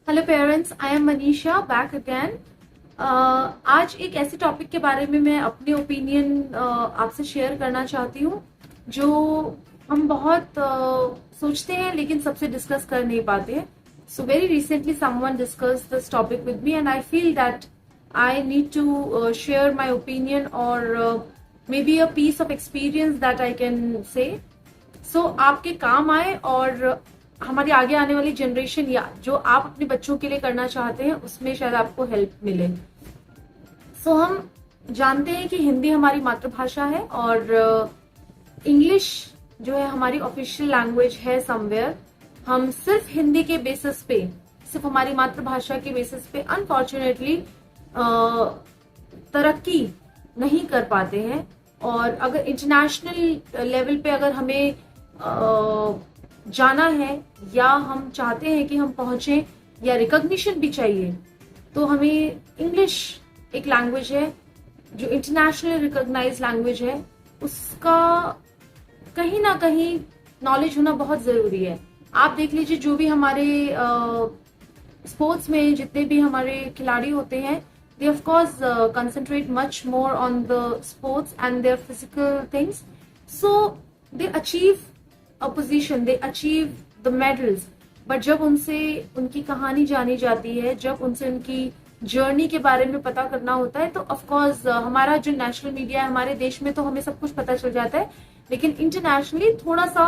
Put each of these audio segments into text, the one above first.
Hello parents, I am Manisha back again. आज एक ऐसे टॉपिक के बारे में मैं अपने ओपिनियन आपसे शेयर करना चाहती हूँ जो हम बहुत सोचते हैं लेकिन सबसे डिस्कस कर नहीं पाते हैं। So very recently someone discuss this topic with me and I feel that I need to share my opinion और maybe a piece of experience that I can say so आपके काम आए और हमारी आगे आने वाली जनरेशन या जो आप अपने बच्चों के लिए करना चाहते हैं उसमें शायद आपको हेल्प मिले। हम जानते हैं कि हिंदी हमारी मातृभाषा है और इंग्लिश जो है हमारी ऑफिशियल लैंग्वेज है समवेयर। हम सिर्फ हिंदी के बेसिस पे, सिर्फ हमारी मातृभाषा के बेसिस पे अनफॉर्चुनेटली तरक्की नहीं कर पाते हैं। और अगर इंटरनेशनल लेवल पे अगर हमें जाना है या हम चाहते हैं कि हम पहुंचे या रिकॉग्निशन भी चाहिए, तो हमें इंग्लिश एक लैंग्वेज है जो इंटरनेशनल रिकॉग्नाइज लैंग्वेज है, उसका कहीं ना कहीं नॉलेज होना बहुत जरूरी है। आप देख लीजिए, जो भी हमारे स्पोर्ट्स में जितने भी हमारे खिलाड़ी होते हैं, they of course concentrate much more on the sports and their physical things, so they achieve a position, they achieve the medals। But जब उनसे उनकी कहानी जानी जाती है, जब उनसे उनकी जर्नी के बारे में पता करना होता है, तो ऑफ कोर्स हमारा जो नेशनल मीडिया है हमारे देश में तो हमें सब कुछ पता चल जाता है, लेकिन इंटरनेशनली थोड़ा सा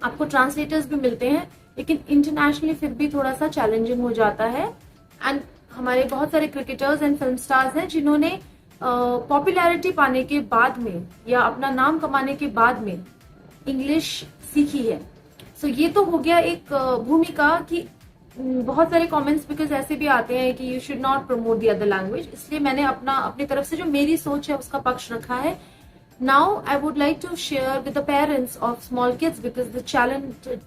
आपको ट्रांसलेटर्स भी मिलते हैं, लेकिन इंटरनेशनली फिर भी थोड़ा सा चैलेंजिंग हो जाता है। एंड हमारे बहुत सारे क्रिकेटर्स एंड फिल्म स्टार्स हैं जिन्होंने पॉपुलैरिटी पाने के बाद में या अपना नाम कमाने के बाद में इंग्लिश सीखी है। सो ये तो हो गया एक भूमिका कि बहुत सारे कमेंट्स बिकॉज ऐसे भी आते हैं कि you should not promote the other language, इसलिए मैंने अपनी तरफ से जो मेरी सोच है उसका पक्ष रखा है। Now I would like to share with the parents of small kids because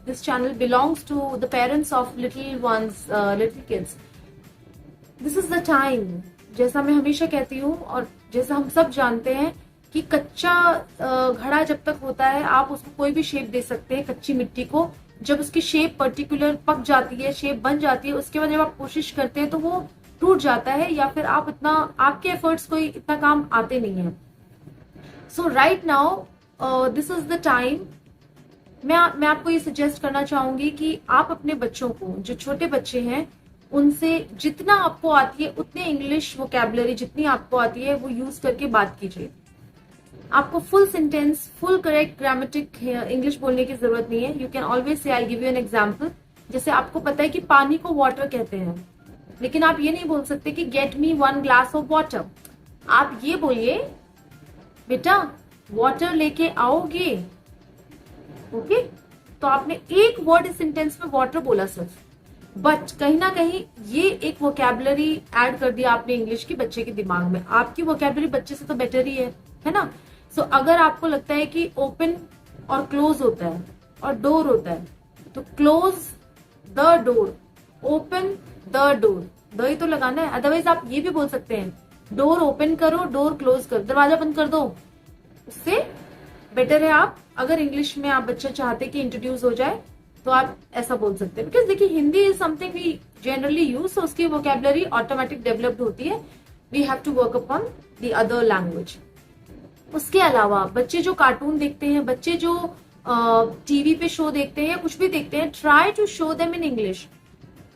this channel belongs to the parents of little ones, little kids. This is the time, जैसा मैं हमेशा कहती हूँ और जैसा हम सब जानते हैं कि कच्चा घड़ा जब तक होता है आप उसको कोई भी शेप दे सकते हैं कच्ची मिट्टी को। जब उसकी शेप पर्टिकुलर पक जाती है, शेप बन जाती है, उसके बाद जब आप कोशिश करते हैं तो वो टूट जाता है या फिर आपके एफर्ट्स कोई इतना काम आते नहीं है। So right now this is the time. मैं आपको ये सजेस्ट करना चाहूंगी कि आप अपने बच्चों को, जो छोटे बच्चे हैं, उनसे जितना आपको आती है उतने इंग्लिश वोकैबुलरी जितनी आपको आती है वो यूज करके बात कीजिए। आपको full sentence, full correct grammatic English बोलने की जरूरत नहीं है। You can always say, I give you an example. जैसे आपको पता है कि पानी को वाटर कहते हैं, लेकिन आप ये नहीं बोल सकते कि get me 1 glass of water. आप ये बोलिए, बेटा वाटर लेके आओगे। ओके, तो आपने एक वर्ड इस सेंटेंस में वाटर बोला सिर्फ, बट कहीं ना कहीं ये एक वोकैबुलरी ऐड कर दिया आपने इंग्लिश की बच्चे के दिमाग में। आपकी वोकैबुलरी बच्चे से तो बेटर ही है ना। सो अगर आपको लगता है कि ओपन और क्लोज होता है और डोर होता है, तो close the door, open the door, the he तो लगाना है। अदरवाइज आप ये भी बोल सकते हैं, डोर ओपन करो, डोर क्लोज करो, दरवाजा बंद कर दो। उससे बेटर है आप, अगर इंग्लिश में आप बच्चा चाहते कि इंट्रोड्यूस हो जाए, तो आप ऐसा बोल सकते हैं। बिकॉज देखिए, Hindi is something we generally use, so उसकी वोकैबुलरी ऑटोमेटिक डेवलप्ड होती है। We have to work upon the other language. उसके अलावा बच्चे जो कार्टून देखते हैं, बच्चे जो टीवी पे शो देखते हैं या कुछ भी देखते हैं, try to show them in English.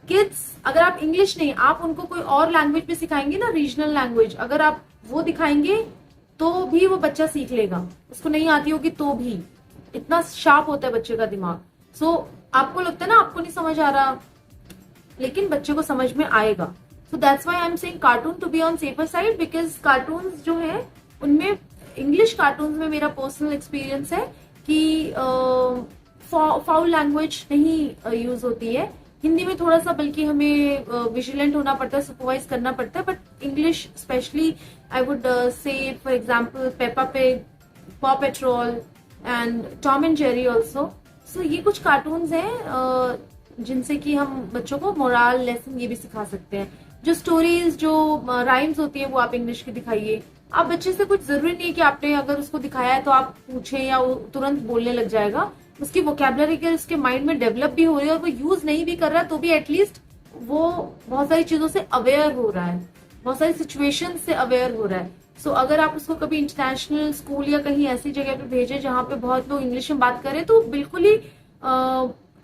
Kids, अगर आप इंग्लिश नहीं, आप उनको कोई और लैंग्वेज भी सिखाएंगे ना, रीजनल लैंग्वेज, अगर आप वो दिखाएंगे तो भी वो बच्चा सीख लेगा। उसको नहीं आती होगी तो भी, इतना शार्प होता है बच्चे का दिमाग। सो आपको लगता है ना आपको नहीं समझ आ रहा, लेकिन बच्चे को समझ में आएगा। So that's why I am saying cartoon to be on safer side, because cartoons जो है उनमें, इंग्लिश कार्टून्स में मेरा पर्सनल एक्सपीरियंस है कि फाउल लैंग्वेज नहीं यूज होती है। हिंदी में थोड़ा सा बल्कि हमें विजिलेंट होना पड़ता है, सुपरवाइज करना पड़ता है, but English specially I would say for example Peppa Pig, Paw Patrol and Tom and Jerry also. So ये कुछ कार्टून्स हैं जिनसे कि हम बच्चों को मोरल लेसन ये भी सिखा सकते हैं। जो स्टोरीज, जो राइम्स होती है, वो आप इंग्लिश की दिखाइए। आप बच्चे से कुछ जरूरी नहीं कि आपने अगर उसको दिखाया है तो आप पूछें या वो तुरंत बोलने लग जाएगा। उसकी वोकैबुलरी के उसके माइंड में डेवलप भी हो रही है और वो यूज नहीं भी कर रहा तो भी एटलीस्ट वो बहुत सारी चीजों से अवेयर हो रहा है, बहुत सारी सिचुएशन से अवेयर हो रहा है। सो अगर आप उसको कभी इंटरनेशनल स्कूल या कहीं ऐसी जगह पे भेजें जहां पे बहुत लोग इंग्लिश में बात करें, तो बिल्कुल ही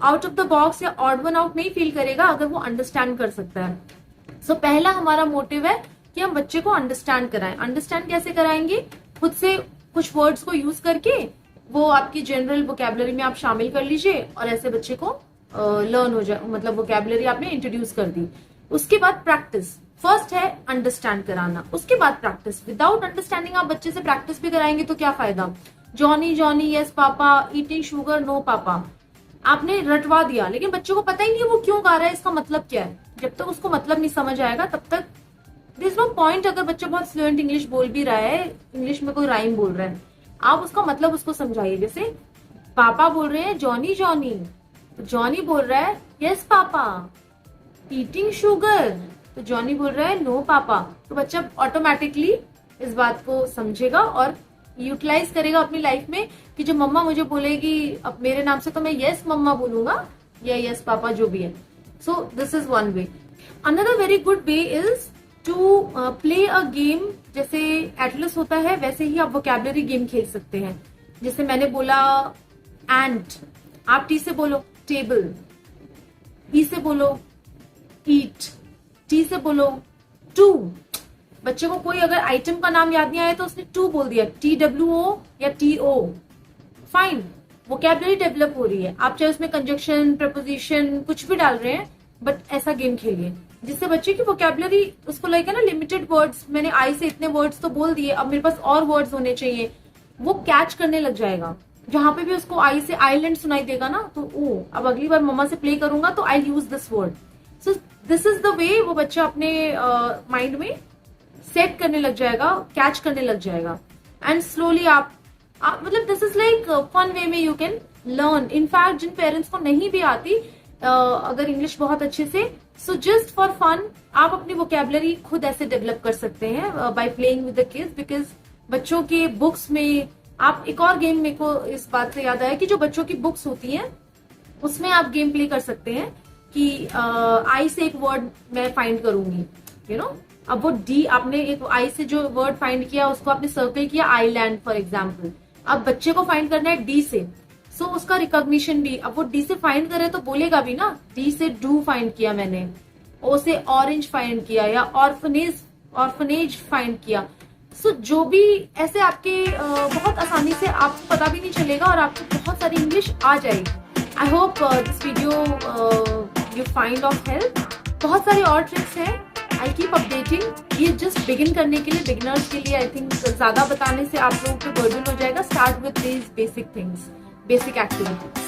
आउट ऑफ द बॉक्स या ऑड वन आउट नहीं फील करेगा अगर वो अंडरस्टैंड कर सकता है। सो पहला हमारा मोटिव है कि हम बच्चे को अंडरस्टैंड कराएं। अंडरस्टैंड कैसे कराएंगे? खुद से कुछ वर्ड्स को यूज करके वो आपकी जनरल वोकेबलरी में आप शामिल कर लीजिए और ऐसे बच्चे को लर्न हो जाए, मतलब वोकेबलरी आपने इंट्रोड्यूस कर दी। उसके बाद प्रैक्टिस। फर्स्ट है अंडरस्टैंड कराना, उसके बाद प्रैक्टिस। विदाउट अंडरस्टैंडिंग आप बच्चे से प्रैक्टिस भी कराएंगे तो क्या फायदा? Johnny Johnny yes papa, eating sugar no papa, आपने रटवा दिया लेकिन बच्चे को पता ही नहीं वो क्यों गा रहा है, इसका मतलब क्या है। जब तक उसको मतलब नहीं समझ आएगा तब तक देयर इज नो पॉइंट। अगर बच्चा बहुत फ्लुएंट इंग्लिश बोल भी रहा है, इंग्लिश में कोई राइम बोल रहा है, आप उसका मतलब उसको समझाइए। जैसे पापा बोल रहे हैं जॉनी जॉनी, तो जॉनी बोल रहा है यस पापा। ईटिंग शुगर, तो जॉनी बोल रहा है नो पापा। तो बच्चा ऑटोमेटिकली इस बात को समझेगा और यूटिलाइज करेगा अपनी लाइफ में कि जब मम्मा मुझे बोलेगी अब मेरे नाम से तो मैं यस मम्मा बोलूंगा या यस पापा जो भी है। So this is one way. Another very good way is to play a game. जैसे एटलस होता है वैसे ही आप वोकेबलरी गेम खेल सकते हैं। जैसे मैंने बोला एंट, आप टी से बोलो टेबल, ई से बोलो ईट, टी से बोलो टू। बच्चे को कोई अगर आइटम का नाम याद नहीं आया तो उसने टू बोल दिया, TWO या TO, फाइन, वोकेबलरी डेवलप हो रही है। आप चाहे उसमें कंजक्शन प्रपोजिशन कुछ भी डाल रहे हैं, बट ऐसा गेम खेलिए जिससे बच्चे की वोकेबलरी, उसको लगेगा ना लिमिटेड वर्ड्स, मैंने आई से इतने वर्ड्स तो बोल दिए, अब मेरे पास और वर्ड्स होने चाहिए, वो कैच करने लग जाएगा। जहां पे भी उसको आई से आइलैंड सुनाई देगा ना तो ओ अब अगली बार मम्मा से प्ले करूंगा तो I use this word. So this is the way वो बच्चा अपने माइंड में सेट करने लग जाएगा, कैच करने लग जाएगा। एंड स्लोली आप मतलब this is like fun way में यू कैन लर्न। इनफैक्ट जिन पेरेंट्स को नहीं भी आती अगर इंग्लिश बहुत अच्छे से, सो जस्ट फॉर फन आप अपनी वोकेबलरी खुद ऐसे डेवलप कर सकते हैं by playing with the kids. Because बच्चों के बुक्स में आप एक और गेम, मेरे को इस बात से याद आया कि जो बच्चों की बुक्स होती हैं उसमें आप गेम प्ले कर सकते हैं कि आई से एक वर्ड मैं फाइंड करूंगी, यू नो। अब वो डी, आपने एक आई से जो वर्ड फाइंड किया उसको आपने सर्कल किया, आईलैंड फॉर एग्जाम्पल। अब बच्चे को फाइंड करना है डी से, सो उसका रिकॉग्निशन भी, अब वो डी से फाइंड करे तो बोलेगा भी ना, डी से डू फाइंड किया मैंने, ओ से ऑरेंज फाइंड किया या ऑर्फनेज फाइंड किया। सो जो भी ऐसे आपके बहुत आसानी से आपको पता भी नहीं चलेगा और आपको बहुत सारी इंग्लिश आ जाएगी। I hope this video you find of help. बहुत सारे और ट्रिक्स हैं, आई कीप अपडेटिंग। ये जस्ट बिगिन करने के लिए, बिगिनर्स के लिए आई थिंक ज्यादा बताने से आप लोगों को बर्डन हो जाएगा। Start with these basic things, basic activities.